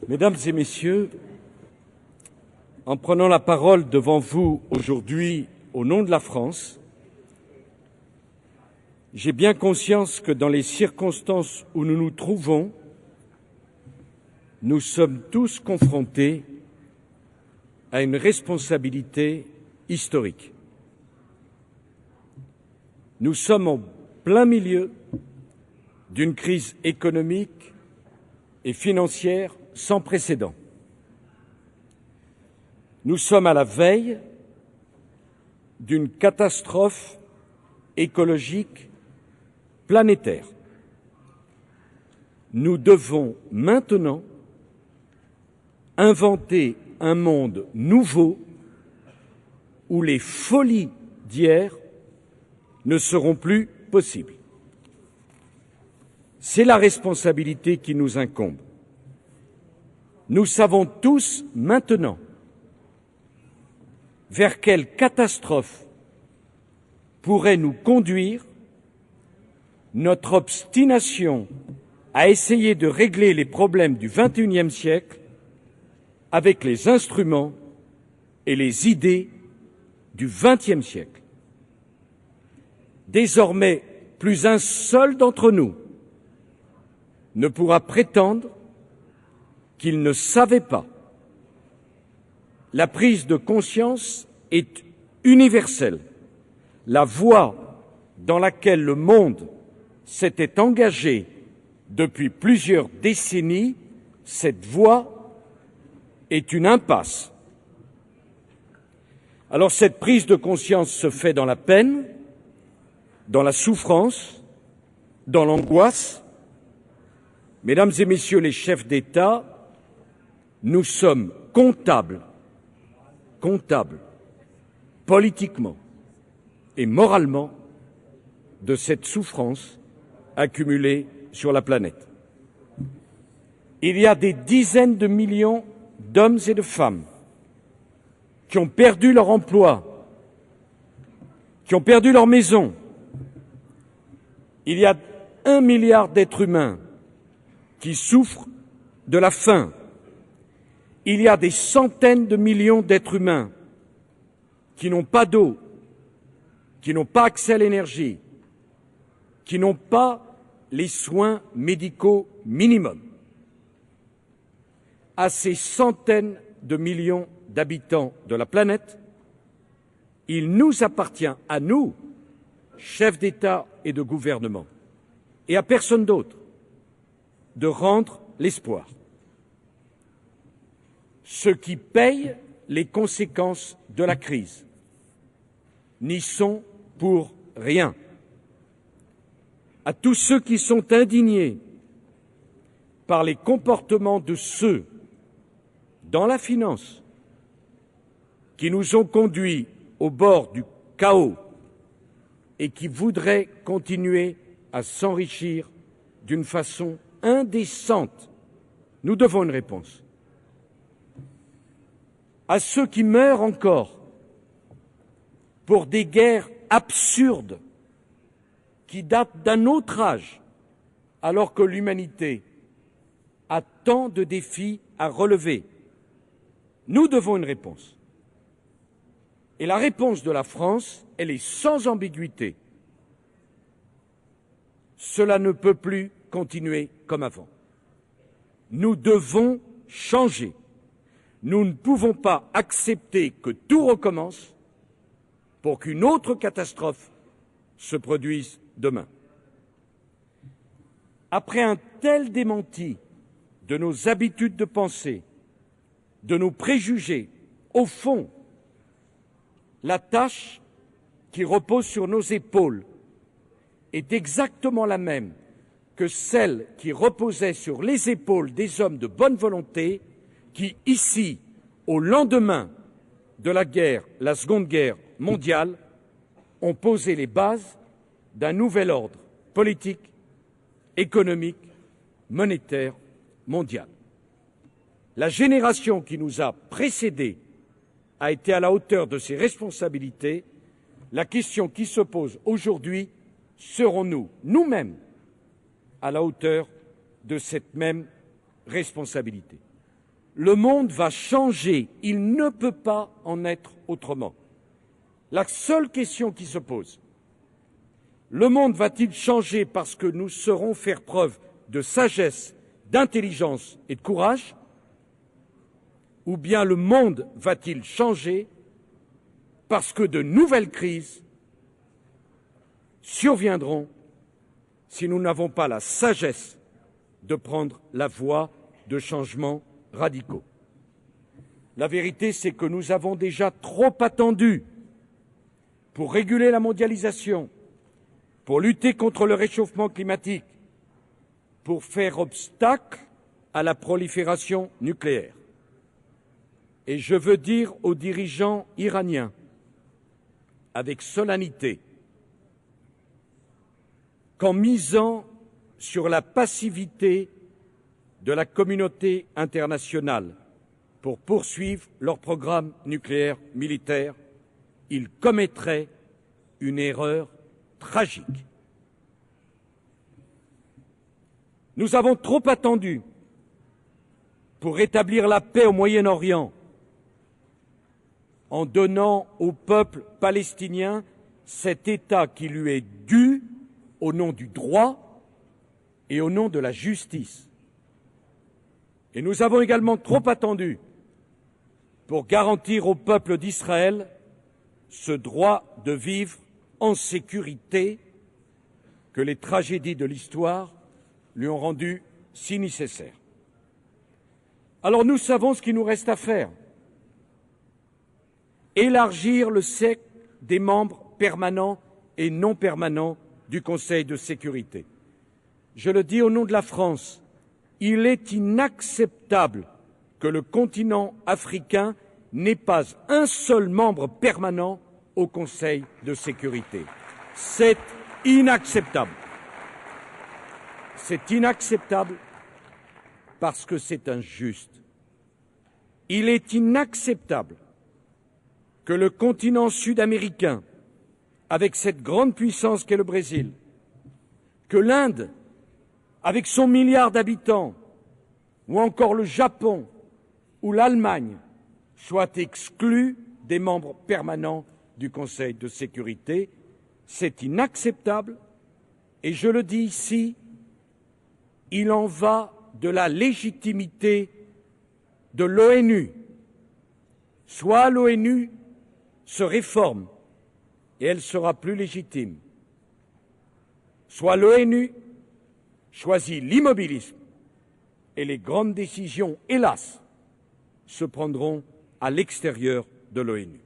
Mesdames et Messieurs, en prenant la parole devant vous aujourd'hui au nom de la France, j'ai bien conscience que dans les circonstances où nous nous trouvons, nous sommes tous confrontés à une responsabilité historique. Nous sommes en plein milieu d'une crise économique et financière sans précédent. Nous sommes à la veille d'une catastrophe écologique planétaire. Nous devons maintenant inventer un monde nouveau où les folies d'hier ne seront plus possibles. C'est la responsabilité qui nous incombe. Nous savons tous maintenant vers quelle catastrophe pourrait nous conduire notre obstination à essayer de régler les problèmes du XXIe siècle avec les instruments et les idées du XXe siècle. Désormais, plus un seul d'entre nous ne pourra prétendre qu'il ne savait pas. La prise de conscience est universelle. La voie dans laquelle le monde s'était engagé depuis plusieurs décennies, cette voie est une impasse. Alors cette prise de conscience se fait dans la peine, dans la souffrance, dans l'angoisse. Mesdames et Messieurs les chefs d'État, nous sommes comptables, politiquement et moralement, de cette souffrance accumulée sur la planète. Il y a des dizaines de millions d'hommes et de femmes qui ont perdu leur emploi, qui ont perdu leur maison. Il y a 1 milliard d'êtres humains qui souffrent de la faim. Il y a des centaines de millions d'êtres humains qui n'ont pas d'eau, qui n'ont pas accès à l'énergie, qui n'ont pas les soins médicaux minimums. À ces centaines de millions d'habitants de la planète, il nous appartient à nous, chefs d'État et de gouvernement, et à personne d'autre, de rendre l'espoir. Ceux qui payent les conséquences de la crise n'y sont pour rien. À tous ceux qui sont indignés par les comportements de ceux dans la finance qui nous ont conduits au bord du chaos et qui voudraient continuer à s'enrichir d'une façon indécente, nous devons une réponse. À ceux qui meurent encore pour des guerres absurdes qui datent d'un autre âge, alors que l'humanité a tant de défis à relever, nous devons une réponse. Et la réponse de la France, elle est sans ambiguïté. Cela ne peut plus continuer comme avant. Nous devons changer. Nous ne pouvons pas accepter que tout recommence pour qu'une autre catastrophe se produise demain. Après un tel démenti de nos habitudes de pensée, de nos préjugés, au fond, la tâche qui repose sur nos épaules est exactement la même que celle qui reposait sur les épaules des hommes de bonne volonté qui, ici, au lendemain de la Seconde Guerre mondiale, ont posé les bases d'un nouvel ordre politique, économique, monétaire, mondial. La génération qui nous a précédés a été à la hauteur de ses responsabilités. La question qui se pose aujourd'hui, serons-nous nous-mêmes à la hauteur de cette même responsabilité? Le monde va changer, il ne peut pas en être autrement. La seule question qui se pose, le monde va-t-il changer parce que nous saurons faire preuve de sagesse, d'intelligence et de courage, ou bien le monde va-t-il changer parce que de nouvelles crises surviendront si nous n'avons pas la sagesse de prendre la voie de changements radicaux. La vérité, c'est que nous avons déjà trop attendu pour réguler la mondialisation, pour lutter contre le réchauffement climatique, pour faire obstacle à la prolifération nucléaire. Et je veux dire aux dirigeants iraniens, avec solennité, qu'en misant sur la passivité de la communauté internationale pour poursuivre leur programme nucléaire militaire, ils commettraient une erreur tragique. Nous avons trop attendu pour rétablir la paix au Moyen-Orient en donnant au peuple palestinien cet État qui lui est dû au nom du droit et au nom de la justice. Et nous avons également trop attendu pour garantir au peuple d'Israël ce droit de vivre en sécurité que les tragédies de l'histoire lui ont rendu si nécessaire. Alors nous savons ce qu'il nous reste à faire. Élargir le cercle des membres permanents et non permanents du Conseil de sécurité. Je le dis au nom de la France, il est inacceptable que le continent africain n'ait pas un seul membre permanent au Conseil de sécurité. C'est inacceptable. C'est inacceptable parce que c'est injuste. Il est inacceptable que le continent sud-américain, avec cette grande puissance qu'est le Brésil, que l'Inde, avec son milliard d'habitants, ou encore le Japon ou l'Allemagne, soient exclus des membres permanents du Conseil de sécurité. C'est inacceptable et je le dis ici, il en va de la légitimité de l'ONU. Soit l'ONU se réforme et elle sera plus légitime, soit l'ONU choisit l'immobilisme et les grandes décisions, hélas, se prendront à l'extérieur de l'ONU.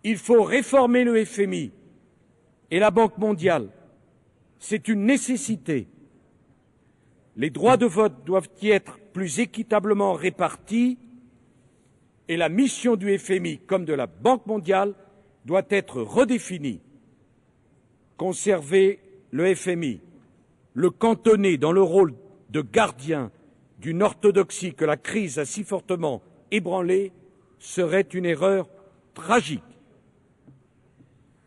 Il faut réformer le FMI et la Banque mondiale. C'est une nécessité. Les droits de vote doivent y être plus équitablement répartis et la mission du FMI comme de la Banque mondiale doit être redéfinie. Conserver le FMI, le cantonner dans le rôle de gardien d'une orthodoxie que la crise a si fortement ébranlée serait une erreur tragique.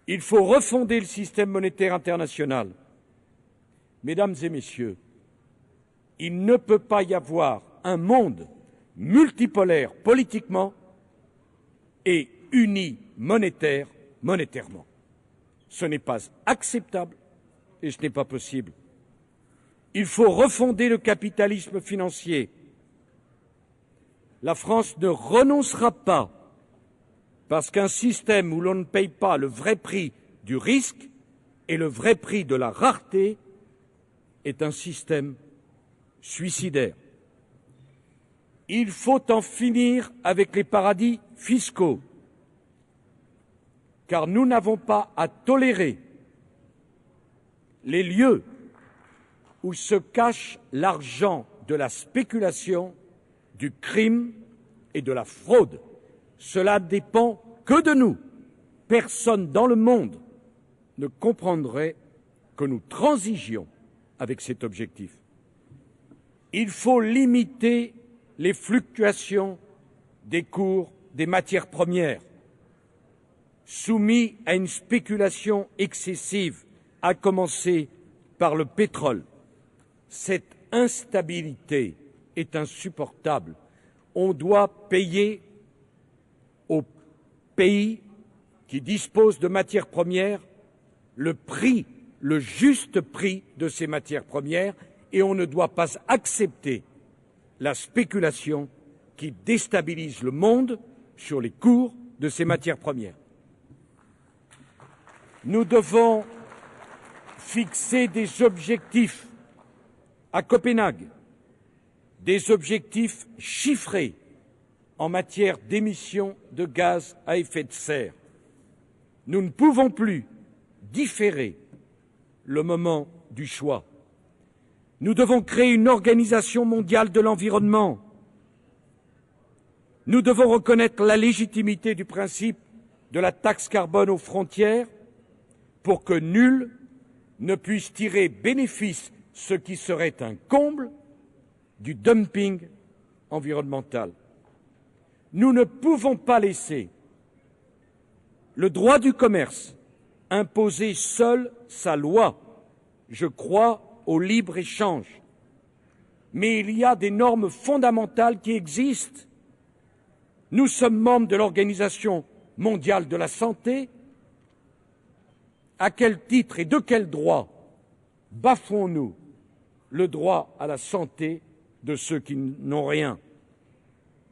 Il faut refonder le système monétaire international. Mesdames et messieurs, il ne peut pas y avoir un monde multipolaire politiquement et uni monétairement. Ce n'est pas acceptable et ce n'est pas possible. Il faut refonder le capitalisme financier. La France ne renoncera pas parce qu'un système où l'on ne paye pas le vrai prix du risque et le vrai prix de la rareté est un système suicidaire. Il faut en finir avec les paradis fiscaux, car nous n'avons pas à tolérer les lieux où se cache l'argent de la spéculation, du crime et de la fraude. Cela dépend que de nous. Personne dans le monde ne comprendrait que nous transigions avec cet objectif. Il faut limiter les fluctuations des cours des matières premières, soumis à une spéculation excessive, à commencer par le pétrole. Cette instabilité est insupportable. on doit payer aux pays qui disposent de matières premières le prix, le juste prix de ces matières premières, et on ne doit pas accepter la spéculation qui déstabilise le monde sur les cours de ces matières premières. Nous devons fixer des objectifs à Copenhague, des objectifs chiffrés en matière d'émissions de gaz à effet de serre. Nous ne pouvons plus différer le moment du choix. Nous devons créer une organisation mondiale de l'environnement. Nous devons reconnaître la légitimité du principe de la taxe carbone aux frontières pour que nul ne puisse tirer bénéfice, ce qui serait un comble, du dumping environnemental. Nous ne pouvons pas laisser le droit du commerce imposer seul sa loi. Je crois au libre-échange. Mais il y a des normes fondamentales qui existent. Nous sommes membres de l'Organisation mondiale de la santé. À quel titre et de quel droit bafouons-nous le droit à la santé de ceux qui n'ont rien?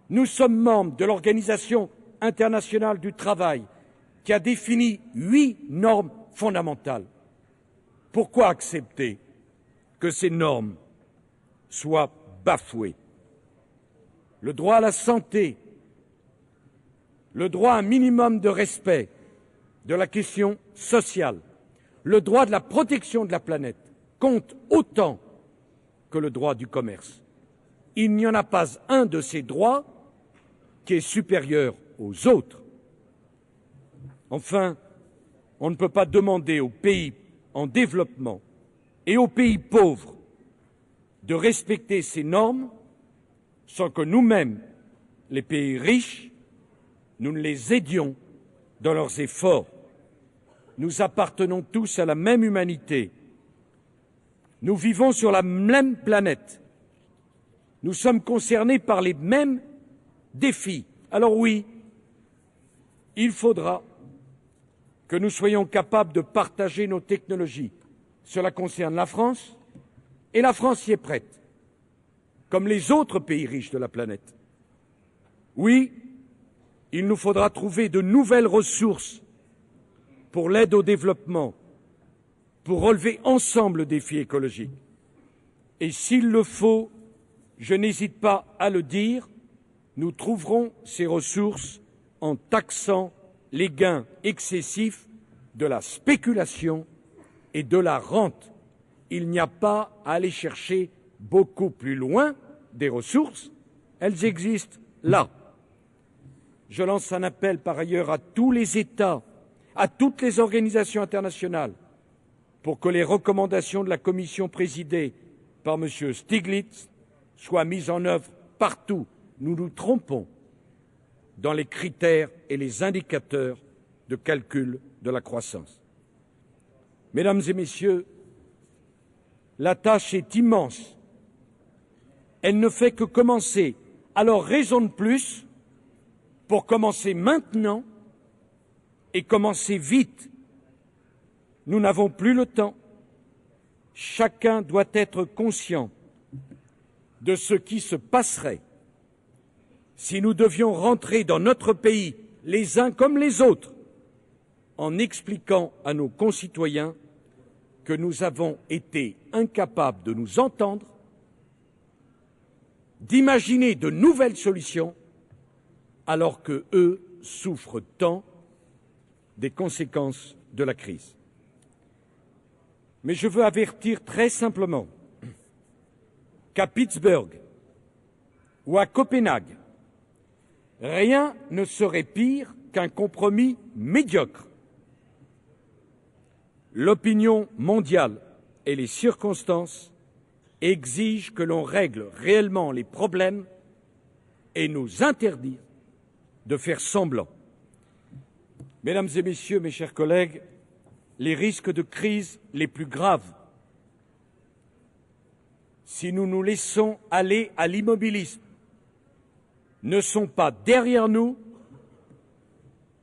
Nous sommes membres de l'Organisation internationale du travail qui a défini 8 normes fondamentales. Pourquoi accepter que ces normes soient bafouées? Le droit à la santé, le droit à un minimum de respect de la question sociale, le droit de la protection de la planète compte autant que le droit du commerce. Il n'y en a pas un de ces droits qui est supérieur aux autres. Enfin, on ne peut pas demander aux pays en développement et aux pays pauvres de respecter ces normes sans que nous-mêmes, les pays riches, nous ne les aidions dans leurs efforts. Nous appartenons tous à la même humanité. Nous vivons sur la même planète. Nous sommes concernés par les mêmes défis. Alors oui, il faudra que nous soyons capables de partager nos technologies. Cela concerne la France, et la France y est prête, comme les autres pays riches de la planète. Oui, il nous faudra trouver de nouvelles ressources pour l'aide au développement, pour relever ensemble le défi écologique. Et s'il le faut, je n'hésite pas à le dire, nous trouverons ces ressources en taxant les gains excessifs de la spéculation et de la rente. Il n'y a pas à aller chercher beaucoup plus loin des ressources, elles existent là. Je lance un appel par ailleurs à tous les États, à toutes les organisations internationales, pour que les recommandations de la Commission présidée par M. Stiglitz soient mises en œuvre partout. Nous nous trompons dans les critères et les indicateurs de calcul de la croissance. Mesdames et Messieurs, la tâche est immense. Elle ne fait que commencer. Alors raison de plus pour commencer maintenant et commencer vite. Nous n'avons plus le temps. Chacun doit être conscient de ce qui se passerait si nous devions rentrer dans notre pays, les uns comme les autres, en expliquant à nos concitoyens que nous avons été incapables de nous entendre, d'imaginer de nouvelles solutions, alors qu'eux souffrent tant des conséquences de la crise. Mais je veux avertir très simplement qu'à Pittsburgh ou à Copenhague, rien ne serait pire qu'un compromis médiocre. L'opinion mondiale et les circonstances exigent que l'on règle réellement les problèmes et nous interdire de faire semblant. Mesdames et Messieurs, mes chers collègues, les risques de crise les plus graves, si nous nous laissons aller à l'immobilisme, ne sont pas derrière nous,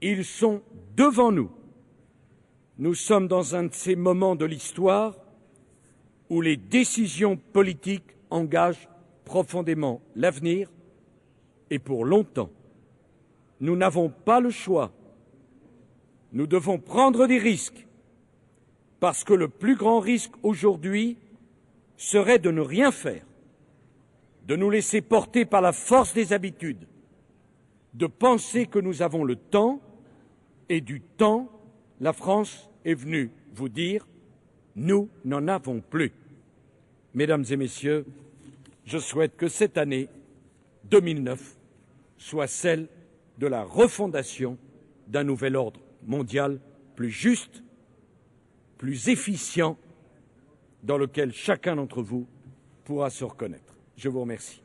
ils sont devant nous. Nous sommes dans un de ces moments de l'histoire où les décisions politiques engagent profondément l'avenir et pour longtemps. Nous n'avons pas le choix. Nous devons prendre des risques parce que le plus grand risque aujourd'hui serait de ne rien faire, de nous laisser porter par la force des habitudes, de penser que nous avons le temps et du temps, la France est venue vous dire « nous n'en avons plus ». Mesdames et messieurs, je souhaite que cette année 2009 soit celle de la refondation d'un nouvel ordre mondial plus juste, plus efficient, dans lequel chacun d'entre vous pourra se reconnaître. Je vous remercie.